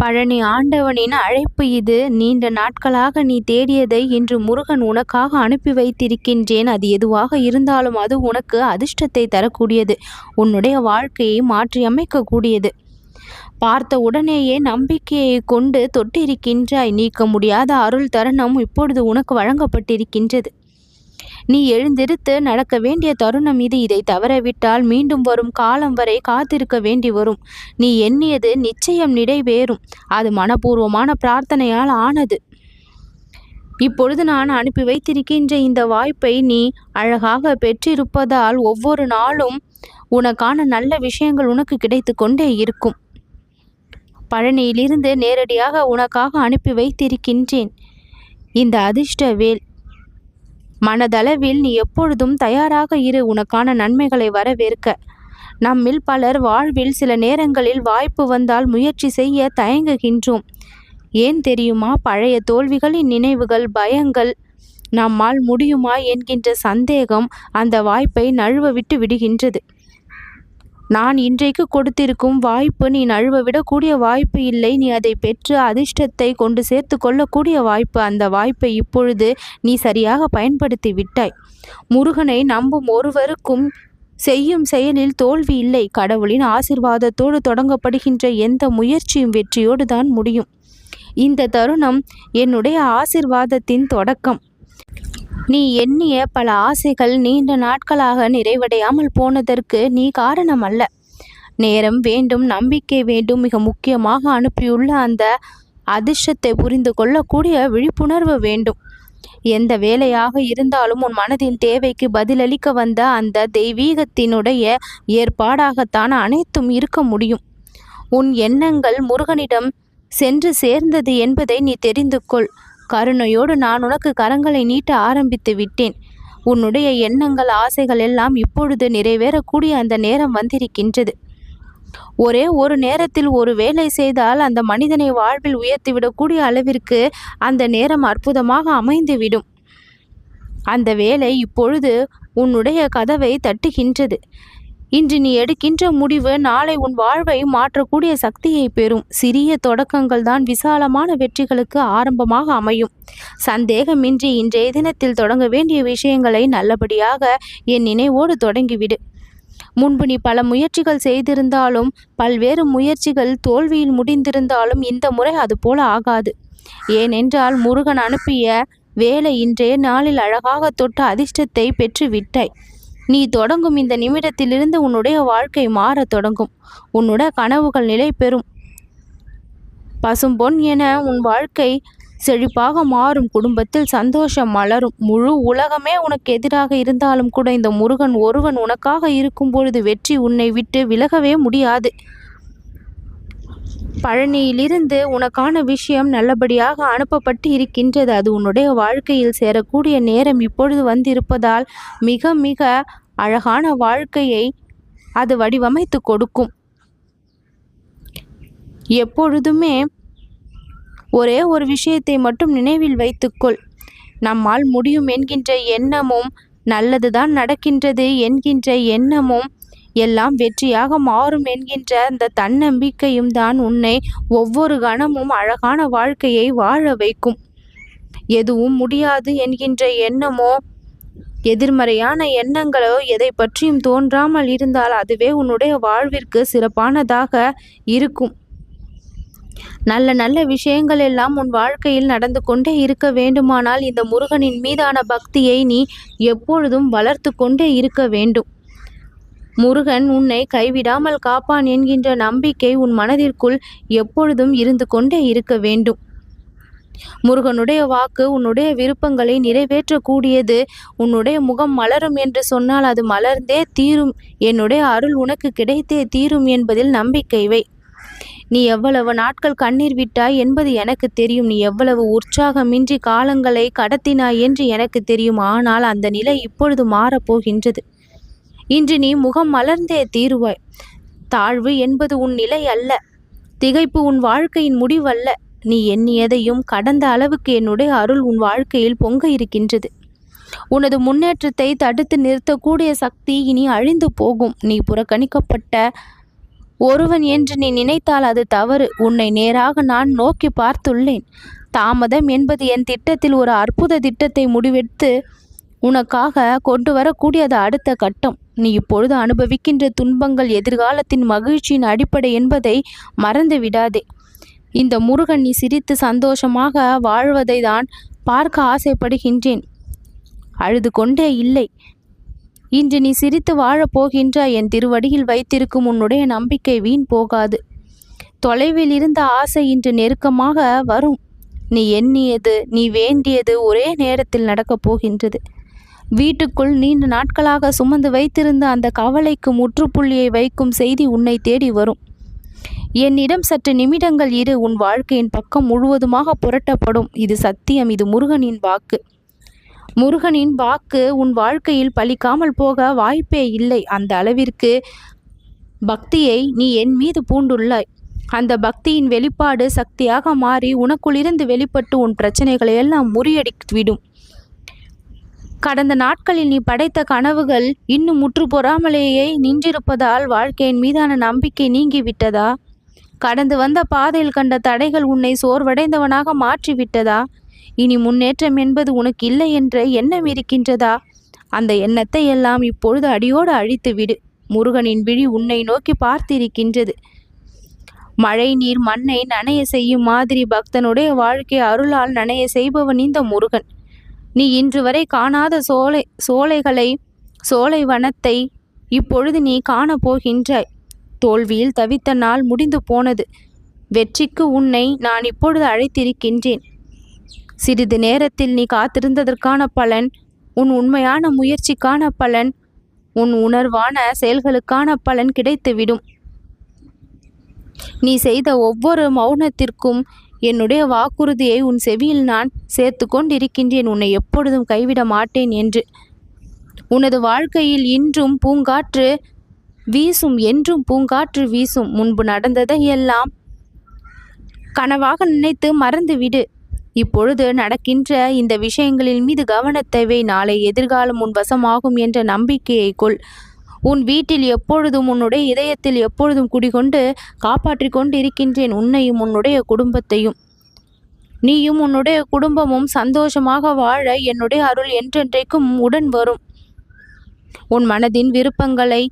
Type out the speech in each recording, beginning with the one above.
பழனி ஆண்டவனின் அழைப்பு இது. நீண்ட நாட்களாக நீ தேடியதை இன்று முருகன் உனக்காக அனுப்பி வைத்திருக்கின்றேன். அது எதுவாக இருந்தாலும் அது உனக்கு அதிர்ஷ்டத்தை தரக்கூடியது, உன்னுடைய வாழ்க்கையை மாற்றியமைக்கக்கூடியது. பார்த்த உடனேயே நம்பிக்கையை கொண்டு தொட்டிருக்கின்றாய். நீக்க முடியாத அருள் தருணம் இப்பொழுது உனக்கு வழங்கப்பட்டிருக்கின்றது. நீ எழுந்திருத்து நடக்க வேண்டிய தருணம் இது. இதை தவறவிட்டால் மீண்டும் வரும் காலம் வரை காத்திருக்க வேண்டி வரும். நீ எண்ணியது நிச்சயம் நிறைவேறும். அது மனப்பூர்வமான பிரார்த்தனையால் ஆனது. இப்பொழுது நான் அனுப்பி வைத்திருக்கின்ற இந்த வாய்ப்பை நீ அழகாக பெற்றிருப்பதால் ஒவ்வொரு நாளும் உனக்கான நல்ல விஷயங்கள் உனக்கு கிடைத்து கொண்டே இருக்கும். பழனியிலிருந்து நேரடியாக உனக்காக அனுப்பி வைத்திருக்கின்றேன் இந்த அதிர்ஷ்ட வேல். மனதளவில் நீ எப்பொழுதும் தயாராக இரு, உனக்கான நன்மைகளை வரவேற்க. நம்மில் பலர் வாழ்வில் சில நேரங்களில் வாய்ப்பு வந்தால் முயற்சி செய்ய தயங்குகின்றோம். ஏன் தெரியுமா? பழைய தோல்விகளின் நினைவுகள், பயங்கள், நம்மால் முடியுமா என்கின்ற சந்தேகம் அந்த வாய்ப்பை நழுவ விட்டு விடுகின்றது. நான் இன்றைக்கு கொடுத்திருக்கும் வாய்ப்பு நீ நழுவ விடக்கூடிய வாய்ப்பு இல்லை. நீ அதை பெற்று அதிர்ஷ்டத்தை கொண்டு சேர்த்து கொள்ளக்கூடிய வாய்ப்பு. அந்த வாய்ப்பை இப்பொழுது நீ சரியாக பயன்படுத்தி விட்டாய். முருகனை நம்பும் ஒருவருக்கும் செய்யும் செயலில் தோல்வி இல்லை. கடவுளின் ஆசிர்வாதத்தோடு தொடங்கப்படுகின்ற எந்த முயற்சியும் வெற்றியோடு தான் முடியும். இந்த தருணம் என்னுடைய ஆசிர்வாதத்தின் தொடக்கம். நீ எண்ணிய பல ஆசைகள் நீண்ட நாட்களாக நிறைவடையாமல் போனதற்கு நீ காரணம் அல்ல. நேரம் வேண்டும், நம்பிக்கை வேண்டும், மிக முக்கியமாக அனுப்பியுள்ள அந்த அதிர்ஷ்டத்தை புரிந்து கொள்ளக்கூடிய விழிப்புணர்வு வேண்டும். எந்த வேலையாக இருந்தாலும் உன் மனதின் தேவைக்கு பதிலளிக்க வந்த அந்த தெய்வீகத்தினுடைய ஏற்பாடாகத்தான் அனைத்தும் இருக்க முடியும். உன் எண்ணங்கள் முருகனிடம் சென்று சேர்ந்தது என்பதை நீ தெரிந்து கொள். கருணையோடு நான் உனக்கு கரங்களை நீட்ட ஆரம்பித்து விட்டேன். உன்னுடைய எண்ணங்கள், ஆசைகள் எல்லாம் இப்பொழுது நிறைவேறக்கூடிய அந்த நேரம் வந்திருக்கின்றது. ஒரே ஒரு நேரத்தில் ஒரு வேலை செய்தால் அந்த மனிதனை வாழ்வில் உயர்த்திவிடக்கூடிய அளவிற்கு அந்த நேரம் அற்புதமாக அமைந்துவிடும். அந்த வேலை இப்பொழுது உன்னுடைய கதவை தட்டுகின்றது. இன்று நீ எடுக்கின்ற முடிவு நாளை உன் வாழ்வை மாற்றக்கூடிய சக்தியை பெறும். சிறிய தொடக்கங்கள் தான் விசாலமான வெற்றிகளுக்கு ஆரம்பமாக அமையும். சந்தேகமின்றி இன்றைய தினத்தில் தொடங்க வேண்டிய விஷயங்களை நல்லபடியாக என் நினைவோடு தொடங்கிவிடு. முன்பு நீ பல முயற்சிகள் செய்திருந்தாலும், பல்வேறு முயற்சிகள் தோல்வியில் முடிந்திருந்தாலும் இந்த முறை அதுபோல ஆகாது. ஏனென்றால் முருகன் அனுப்பிய வேலை இன்றைய நாளில் அழகாக தொட்ட அதிர்ஷ்டத்தை பெற்று விட்டாய். நீ தொடங்கும் இந்த நிமிடத்திலிருந்து உன்னுடைய வாழ்க்கை மாறத் தொடங்கும். உன்னுடைய கனவுகள் நிலை பெறும். பசும்பொன் என உன் வாழ்க்கை செழிப்பாக மாறும். குடும்பத்தில் சந்தோஷம் மலரும். முழு உலகமே உனக்கு எதிராக இருந்தாலும் கூட இந்த முருகன் ஒருவன் உனக்காக இருக்கும் பொழுது வெற்றி உன்னை விட்டு விலகவே முடியாது. பழனியிலிருந்து உனக்கான விஷயம் நல்லபடியாக அனுப்பப்பட்டு இருக்கின்றது. அது உன்னுடைய வாழ்க்கையில் சேரக்கூடிய நேரம் இப்பொழுது வந்திருப்பதால் மிக மிக அழகான வாழ்க்கையை அது வடிவமைத்து கொடுக்கும். எப்பொழுதுமே ஒரே ஒரு விஷயத்தை மட்டும் நினைவில் வைத்துக்கொள். நம்மால் முடியும் என்கின்ற எண்ணமும், நல்லதுதான் நடக்கின்றது என்கின்ற எண்ணமும் எல்லாம் வெற்றியாக மாறும் என்கின்ற அந்த தன்னம்பிக்கையும் தான் உன்னை ஒவ்வொரு கணமும் அழகான வாழ்க்கையை வாழ வைக்கும். எதுவும் முடியாது என்கின்ற எண்ணமோ, எதிர்மறையான எண்ணங்களோ எதை பற்றியும் தோன்றாமல் இருந்தால் அதுவே உன்னுடைய வாழ்விற்கு சிறப்பானதாக இருக்கும். நல்ல நல்ல விஷயங்கள் எல்லாம் உன் வாழ்க்கையில் நடந்து கொண்டே இருக்க வேண்டுமானால் இந்த முருகனின் மீதான பக்தியை நீ எப்பொழுதும் வளர்த்து கொண்டே இருக்க வேண்டும். முருகன் உன்னை கைவிடாமல் காப்பான் என்கின்ற நம்பிக்கை உன் மனதிற்குள் எப்பொழுதும் இருந்து கொண்டே இருக்க வேண்டும். முருகனுடைய வாக்கு உன்னுடைய விருப்பங்களை நிறைவேற்றக்கூடியது. உன்னுடைய முகம் மலரும் என்று சொன்னால் அது மலர்ந்தே தீரும். என்னுடைய அருள் உனக்கு கிடைத்தே தீரும் என்பதில் நம்பிக்கை வை. நீ எவ்வளவு நாட்கள் கண்ணீர் விட்டாய் என்பது எனக்கு தெரியும். நீ எவ்வளவு உற்சாகமின்றி காலங்களை கடத்தினாய் என்று எனக்கு தெரியும். ஆனால் அந்த நிலை இப்பொழுது மாறப்போகின்றது. இன்று நீ முகம் மலர்ந்தே தீருவாய். தாழ்வு என்பது உன் நிலை அல்ல. திகைப்பு உன் வாழ்க்கையின் முடிவல்ல. நீ எண்ணியதையும் கடந்த அளவுக்கு என்னுடைய அருள் உன் வாழ்க்கையில் பொங்க இருக்கின்றது. உனது முன்னேற்றத்தை தடுத்து நிறுத்தக்கூடிய சக்தி இனி அழிந்து போகும். நீ புறக்கணிக்கப்பட்ட ஒருவன் என்று நீ நினைத்தால் அது தவறு. உன்னை நேராக நான் நோக்கி பார்த்துள்ளேன். தாமதம் என்பது என் திட்டத்தில் ஒரு அற்புத திட்டத்தை முடிவெடுத்து உனக்காக கொண்டு வரக்கூடியது அடுத்த கட்டம். நீ இப்பொழுது அனுபவிக்கின்ற துன்பங்கள் எதிர்காலத்தின் மகிழ்ச்சியின் அடிப்படை என்பதை மறந்து விடாதே. இந்த முருகன் நீ சிரித்து சந்தோஷமாக வாழ்வதை தான் பார்க்க ஆசைப்படுகின்றேன். அழுது கொண்டே இல்லை. இன்று நீ சிரித்து வாழப்போகின்ற என் திருவடியில் வைத்திருக்கும் உன்னுடைய நம்பிக்கை வீண் போகாது. தொலைவில் இருந்த ஆசை இன்று நெருக்கமாக வரும். நீ எண்ணியது, நீ வேண்டியது ஒரே நேரத்தில் நடக்கப் போகின்றது. வீட்டுக்குள் நீண்ட நாட்களாக சுமந்து வைத்திருந்த அந்த கவலைக்கு முற்றுப்புள்ளியை வைக்கும் செய்தி உன்னை தேடி வரும். என்னிடம் சற்று நிமிடங்கள் இரு. உன் வாழ்க்கையின் பக்கம் முழுவதுமாக புரட்டப்படும். இது சத்தியம். இது முருகனின் வாக்கு. முருகனின் வாக்கு உன் வாழ்க்கையில் பலிக்காமல் போக வாய்ப்பே இல்லை. அந்த அளவிற்கு பக்தியை நீ என் மீது பூண்டுள்ளாய். அந்த பக்தியின் வெளிப்பாடு சக்தியாக மாறி உனக்குள்ளிருந்து வெளிப்பட்டு உன் பிரச்சனைகளை எல்லாம் முறியடித்துவிடும். கடந்த நாட்களில் நீ படைத்த கனவுகள் இன்னும் முற்று பொறாமலேயே நின்றிருப்பதால் வாழ்க்கையின் மீதான நம்பிக்கை நீங்கிவிட்டதா? கடந்து வந்த பாதையில் கண்ட தடைகள் உன்னை சோர்வடைந்தவனாக மாற்றிவிட்டதா? இனி முன்னேற்றம் என்பது உனக்கு இல்லை என்ற எண்ணம் இருக்கின்றதா? அந்த எண்ணத்தை எல்லாம் இப்பொழுது அடியோடு அழித்து விடு. முருகனின் விழி உன்னை நோக்கி பார்த்திருக்கின்றது. மழை நீர் மண்ணை நனைய செய்யும் மாதிரி பக்தனுடைய வாழ்க்கை அருளால் நனைய செய்பவன் இந்த முருகன். நீ இன்று வரை காணாத சோலை வனத்தை இப்பொழுது நீ காணப்போகின்றாய். தோல்வியில் தவித்த நாள் முடிந்து போனது. வெற்றிக்கு உன்னை நான் இப்பொழுது அழைத்திருக்கின்றேன். சிறிது நேரத்தில் நீ காத்திருந்ததற்கான பலன், உன் உண்மையான முயற்சிக்கான பலன், உன் உணர்வான செயல்களுக்கான பலன் கிடைத்துவிடும். நீ செய்த ஒவ்வொரு மௌனத்திற்கும் என்னுடைய வாக்குறுதியை உன் செவியில் நான் சேர்த்து கொண்டிருக்கின்றேன். உன்னை எப்பொழுதும் கைவிட மாட்டேன் என்று. உனது வாழ்க்கையில் இன்றும் பூங்காற்று வீசும். என்றும் பூங்காற்று வீசும். முன்பு நடந்ததை எல்லாம் கனவாக நினைத்து மறந்துவிடு. இப்பொழுது நடக்கின்ற இந்த விஷயங்களின் மீது கவனத்தை வை. நாளை எதிர்காலம் உன் வசமாகும் என்ற நம்பிக்கையை கொள். உன் வீட்டில் எப்பொழுதும், உன்னுடைய இதயத்தில் எப்பொழுதும் குடிகொண்டு காப்பாற்றி கொண்டு இருக்கின்றேன் உன்னையும் உன்னுடைய குடும்பத்தையும். நீயும் உன்னுடைய குடும்பமும் சந்தோஷமாக வாழ என்னுடைய அருள் என்றென்றைக்கும் உடன் வரும். உன் மனதின் விருப்பங்களை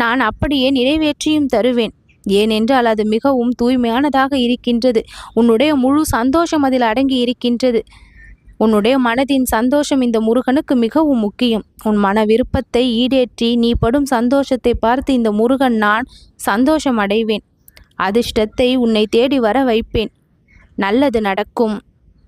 நான் அப்படியே நிறைவேற்றியும் தருவேன். ஏனென்றால் அது மிகவும் தூய்மையானதாக இருக்கின்றது. உன்னுடைய முழு சந்தோஷம் அதில் அடங்கி இருக்கின்றது. உன்னுடைய மனதின் சந்தோஷம் இந்த முருகனுக்கு மிகவும் முக்கியம். உன் மன விருப்பத்தை ஈடேற்றி நீ படும் சந்தோஷத்தை பார்த்து இந்த முருகன் நான் சந்தோஷம் அடைவேன். அதிர்ஷ்டத்தை உன்னை தேடி வர வைப்பேன். நல்லது நடக்கும்.